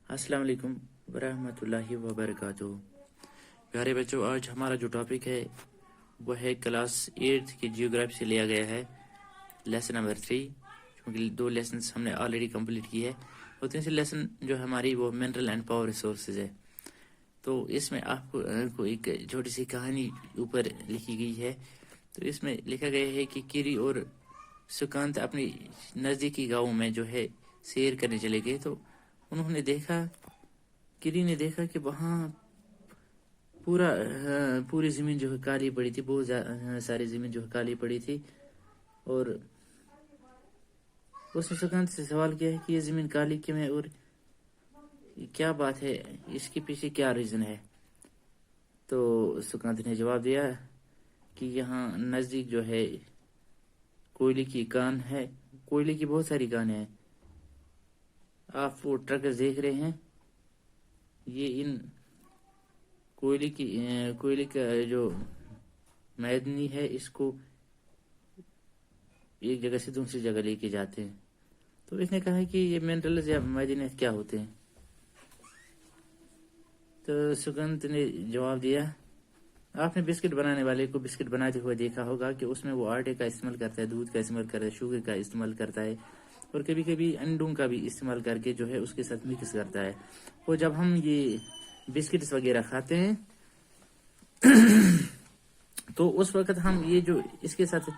अस्सलाम वालेकुम वरहमतुल्लाहि वबरकातुहू। प्यारे बच्चों, आज हमारा जो टॉपिक है वो है क्लास 8 की जियोग्राफी से लिया गया है, लेसन नंबर 3। क्योंकि 2 लेसन हमने ऑलरेडी कंप्लीट की है और तीसरी लेसन जो हमारी वो मिनरल एंड पावर रिसोर्सेज है। तो इसमें आपको एक छोटी सी कहानी ऊपर लिखी गई है। तो इसमें लिखा गया है कि किरी और सुकांत अपनी नज़दीकी गाँव में जो है सैर करने चले गए। तो उन्होंने देखा, किरी ने देखा कि वहाँ पूरी ज़मीन जो है काली पड़ी थी, बहुत सारी ज़मीन जो है काली पड़ी थी। और उसने सुकांत से सवाल किया है कि ये ज़मीन काली क्यों है और क्या बात है, इसके पीछे क्या रीज़न है। तो सुकांत ने जवाब दिया कि यहाँ नज़दीक जो है कोयले की कान है, कोयले की बहुत सारी कानें हैं। आप वो ट्रकर्स देख रहे हैं, ये इन कोयले का जो मैदनी है इसको एक जगह से दूसरी जगह लेके जाते हैं। तो इसने कहा कि ये मिनरल्स या मैदनीत क्या होते हैं। तो सुगंध ने जवाब दिया, आपने बिस्किट बनाने वाले को बिस्किट बनाते हुए देखा होगा कि उसमें वो आटे का इस्तेमाल करता है, दूध का इस्तेमाल करता है, शुगर का इस्तेमाल करता है और कभी कभी अंडों का भी इस्तेमाल करके जो है उसके साथ मिक्स करता है। और जब हम ये बिस्किट्स वगैरह खाते हैं तो उस वक्त हम ये जो इसके साथ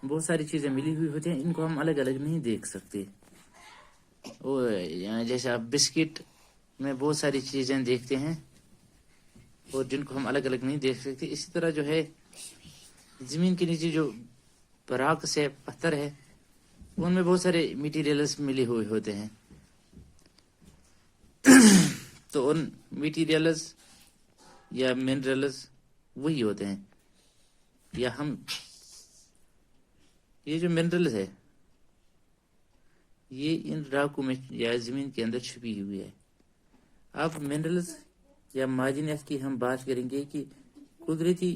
बहुत सारी चीज़ें मिली हुई होती हैं, इनको हम अलग अलग नहीं देख सकते। और जैसे आप बिस्किट में बहुत सारी चीज़ें देखते हैं और जिनको हम अलग अलग नहीं देख सकते, इसी तरह जो है ज़मीन के नीचे जो बराक से पत्थर है उनमें बहुत सारे मटेरियल्स मिले हुए होते हैं। तो उन मटेरियल्स या मिनरल्स वही होते हैं, या हम ये जो मिनरल्स है ये इन राकों में या ज़मीन के अंदर छुपी हुई है। अब मिनरल्स या मादनियात की हम बात करेंगे कि कुदरती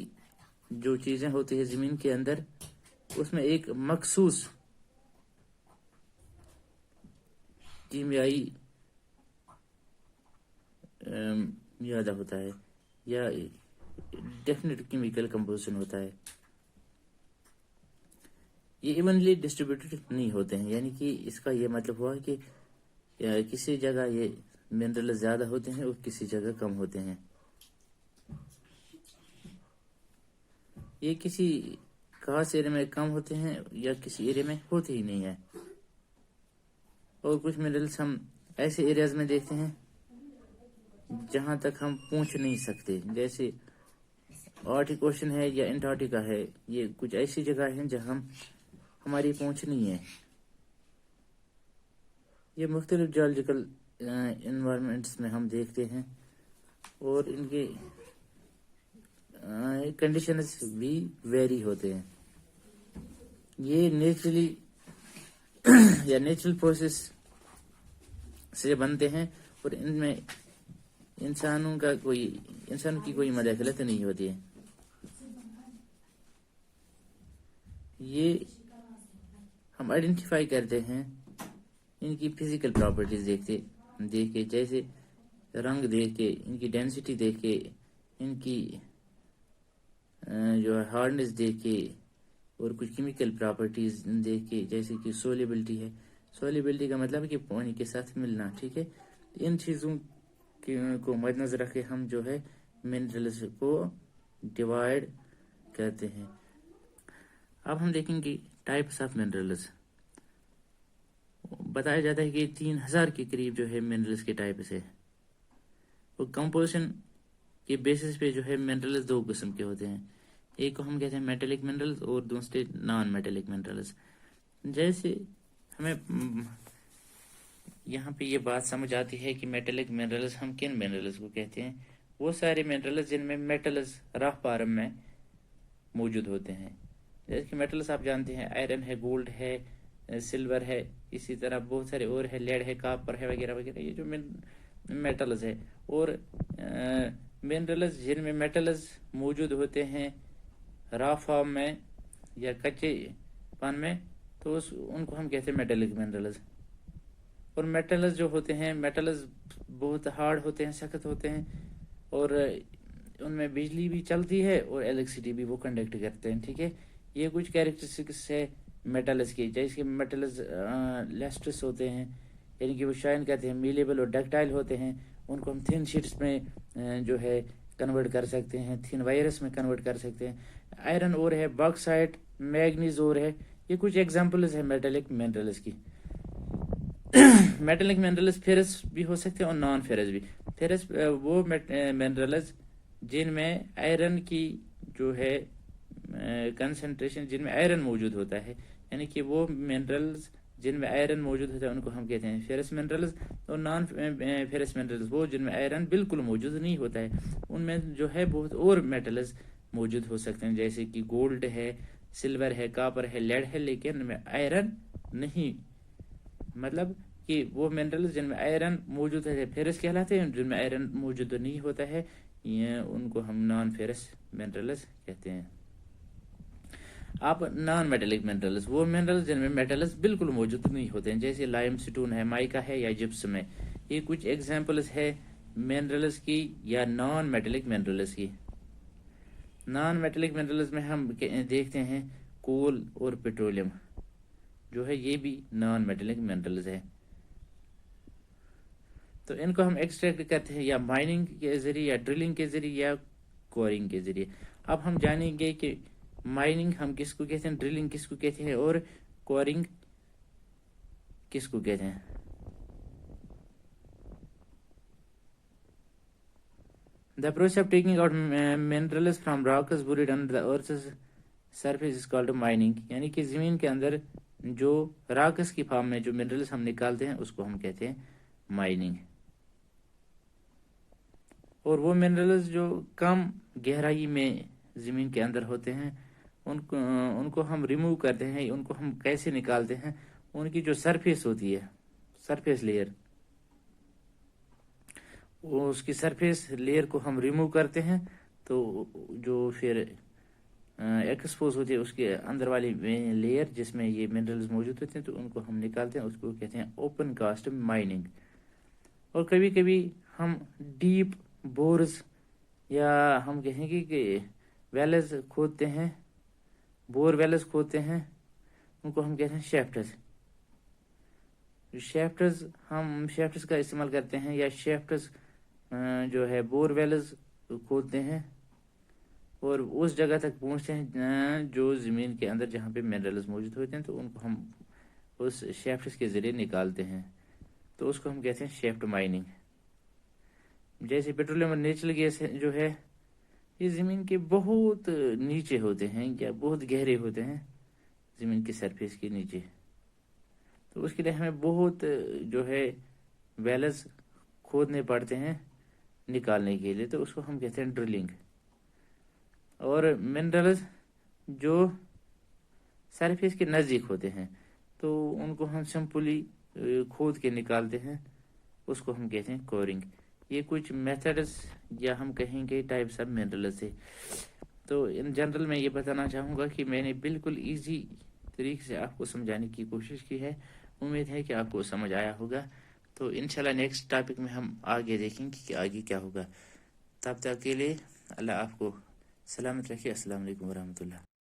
जो चीज़ें होती है ज़मीन के अंदर, उसमें एक मखसूस कीमियाई यादा होता है या डेफिनेट केमिकल कंपोजिशन होता है। ये इवनली डिस्ट्रीब्यूटेड नहीं होते हैं, यानी कि इसका ये मतलब हुआ कि किसी जगह ये मिनरल ज़्यादा होते हैं और किसी जगह कम होते हैं। ये किसी खास एरिया में कम होते हैं या किसी एरिया में होते ही नहीं है। और कुछ मिनरल्स हम ऐसे एरियाज में देखते हैं जहां तक हम पहुंच नहीं सकते, जैसे आर्टिक ओशन है या एंटार्क्टिका है। ये कुछ ऐसी जगह हैं जहां हमारी पहुंच नहीं है। ये मुख्तलिफ जियोलॉजिकल इन्वायरमेंट्स में हम देखते हैं और इनके कंडीशंस भी वेरी होते हैं। ये नेचुरली या नेचुरल प्रोसेस से बनते हैं और इनमें इंसानों की कोई मदखलत नहीं होती है। ये हम आइडेंटिफाई करते हैं इनकी फिजिकल प्रॉपर्टीज देख के, जैसे रंग देख के, इनकी डेंसिटी देख के, इनकी जो है हार्डनेस देख के और कुछ केमिकल प्रॉपर्टीज देख के, जैसे कि सोलिबिलिटी है। सोलिबिलिटी का मतलब है कि पानी के साथ मिलना, ठीक है। इन चीज़ों को मद्देनजर रख के हम जो है मिनरल्स को डिवाइड करते हैं। अब हम देखेंगे टाइप्स ऑफ मिनरल्स। बताया जाता है कि 3000 के करीब जो है मिनरल्स के टाइप्स है। वो कंपोजिशन के बेसिस पे जो है मिनरल्स 2 किस्म के होते हैं। एक को हम कहते हैं मेटेलिक मिनरल्स और दूसरे नॉन मेटेलिक मिनरल्स। जैसे हमें यहाँ पे ये बात समझ आती है कि मेटेलिक मिनरल्स हम किन मिनरल्स को कहते हैं। वो सारे मिनरल्स जिनमें मेटल्स रफ फॉर्म में मौजूद होते हैं। जैसे कि मेटल्स आप जानते हैं, आयरन है, गोल्ड है, सिल्वर है, इसी तरह बहुत सारे और है, लेड है, कॉपर है, वगैरह वगैरह। ये जो मेटल्स है। और मिनरल्स जिनमें मेटल्स मौजूद होते हैं रॉ फॉर्म में या कच्चे पान में, तो उनको हम कहते हैं मेटेलिक मिनरल्स। और मेटल्स जो होते हैं, मेटल्स بہت ہارڈ ہوتے ہیں، سخت ہوتے ہیں، اور ان میں بجلی بھی چلتی ہے اور الیکٹریسٹی بھی وہ کنڈکٹ کرتے ہیں. ٹھیک ہے، یہ کچھ کیریکٹرسٹکس ہے میٹلز کی. جیسے کہ میٹلز لیسٹرس ہوتے ہیں، یعنی کہ وہ شائن کرتے ہیں، میلیبل اور ڈکٹائل ہوتے ہیں. ان کو ہم تھن شیٹس میں جو ہے کنورٹ کر سکتے ہیں، تھن وائرس میں کنورٹ کر سکتے ہیں. آئرن اور ہے، باکسائٹ، میگنیز اور ہے. یہ کچھ ایگزامپلز ہیں میٹلک منرلز کی. میٹلک منرلز فیرس بھی ہو سکتے ہیں اور نان فیرس بھی. فیرس وہ منرلز جن میں آئرن کی جو ہے کنسنٹریشن، جن میں آئرن موجود ہوتا ہے، یعنی کہ وہ منرلز جن میں آئرن موجود ہوتا ہے ان کو ہم کہتے ہیں فیرس منرلز. اور نان فیرس منرلز وہ جن میں آئرن بالکل موجود نہیں ہوتا ہے. ان میں جو ہے بہت اور میٹلز موجود ہو سکتے ہیں، جیسے کہ گولڈ ہے، سلور ہے، کاپر ہے، لیڈ ہے، لیکن ان میں آئرن نہیں. مطلب کہ وہ منرلز جن میں آئرن موجود ہے فیرس کہلاتے ہیں، جن میں آئرن موجود نہیں ہوتا ہے ان کو ہم نان فیرس منرلز کہتے ہیں. آپ نان میٹلک منرلز وہ منرلز جن میں میٹلز بالکل موجود نہیں ہوتے ہیں، جیسے لائم سٹون ہے، مائکا ہے یا جپسم ہے. یہ کچھ ایگزامپلز ہے منرلز کی یا نان میٹلک منرلز کی. نان میٹلک منرلز میں ہم دیکھتے ہیں کول اور پیٹرولیم جو ہے، یہ بھی نان میٹلک منرلز ہے. تو ان کو ہم ایکسٹریکٹ کرتے ہیں یا مائننگ کے ذریعے، یا ڈرلنگ کے ذریعے، یا کورنگ کے ذریعے. اب ہم جانیں گے کہ مائننگ ہم کس کو کہتے ہیں، ڈرلنگ کس کو کہتے ہیں، اور کورنگ کس کو کہتے ہیں. The process of taking out minerals from rocks buried under the earth's surface is called mining. یعنی کہ زمین کے اندر جو راکس کی فارم میں جو منرلز ہم نکالتے ہیں اس کو ہم کہتے ہیں مائننگ. اور وہ منرلز جو کم گہرائی میں زمین کے اندر ہوتے ہیں ان کو ہم ریموو کرتے ہیں. ان کو ہم کیسے نکالتے ہیں، ان کی جو سرفیس ہوتی ہے، سرفیس لیئر، اس کی سرفیس لیئر کو ہم ریموو کرتے ہیں. تو جو پھر ایکسپوز ہوتی ہے اس کے اندر والی لیئر جس میں یہ منرلز موجود ہوتے ہیں، تو ان کو ہم نکالتے ہیں. اس کو کہتے ہیں اوپن کاسٹ مائننگ. اور کبھی کبھی ہم ڈیپ بورز یا ہم کہیں گے کہ ویلز کھودتے ہیں، بور ویلز کھودتے ہیں، ان کو ہم کہتے ہیں شیفٹس. ہم شیفٹس کا استعمال کرتے ہیں، یا شیفٹس جو ہے بور ویلز کھودتے ہیں اور اس جگہ تک پہنچتے ہیں جو زمین کے اندر جہاں پہ منرلز موجود ہوتے ہیں، تو ان کو ہم اس شیفٹس کے ذریعے نکالتے ہیں. تو اس کو ہم کہتے ہیں شیفٹ مائننگ. جیسے پیٹرولیم اور نیچرل گیس جو ہے، یہ زمین کے بہت نیچے ہوتے ہیں یا بہت گہرے ہوتے ہیں زمین کی سرفیس کے نیچے. تو اس کے لیے ہمیں بہت جو ہے ویلز کھودنے پڑتے ہیں نکالنے کے لیے. تو اس کو ہم کہتے ہیں ڈرلنگ. اور منرلز جو سرفیس کے نزدیک ہوتے ہیں تو ان کو ہم سمپلی کھود کے نکالتے ہیں، اس کو ہم کہتے ہیں کورنگ. یہ کچھ میتھڈز یا ہم کہیں گے ٹائپس آف منرلز ہے. تو ان جنرل میں یہ بتانا چاہوں گا کہ میں نے بالکل ایزی طریقے سے آپ کو سمجھانے کی کوشش کی ہے. امید ہے کہ آپ کو سمجھ آیا ہوگا. تو انشاءاللہ نیکسٹ ٹاپک میں ہم آگے دیکھیں گے کہ آگے کیا ہوگا. تب تک کے لیے اللہ آپ کو سلامت رکھے. السلام علیکم ورحمۃ اللہ.